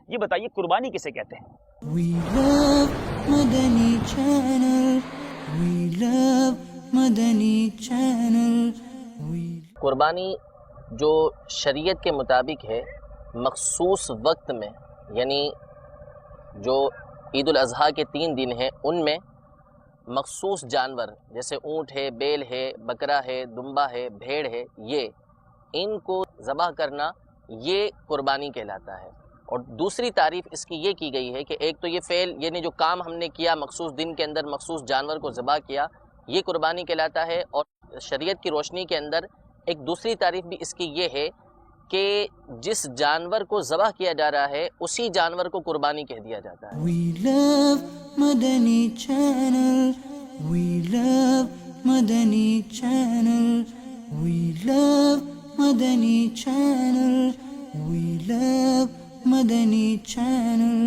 یہ بتائیے قربانی کسے کہتے ہیں؟ We love Madani Channel. We love Madani Channel. قربانی جو شریعت کے مطابق ہے مخصوص وقت میں، یعنی جو عید الاضحیٰ کے 3 دن ہیں ان میں مخصوص جانور جیسے اونٹ ہے، بیل ہے، بکرا ہے، دمبا ہے، بھیڑ ہے، یہ ان کو ذبح کرنا یہ قربانی کہلاتا ہے۔ اور دوسری تعریف اس کی یہ کی گئی ہے کہ ایک تو یہ فعل یعنی جو کام ہم نے کیا مخصوص دن کے اندر مخصوص جانور کو ذبح کیا یہ قربانی کہلاتا ہے، اور شریعت کی روشنی کے اندر ایک دوسری تعریف بھی اس کی یہ ہے کہ جس جانور کو ذبح کیا جا رہا ہے اسی جانور کو قربانی کہہ دیا جاتا ہے۔ We love Madani Channel. We love Madani Channel. We love Madani Channel. We love Madani Channel.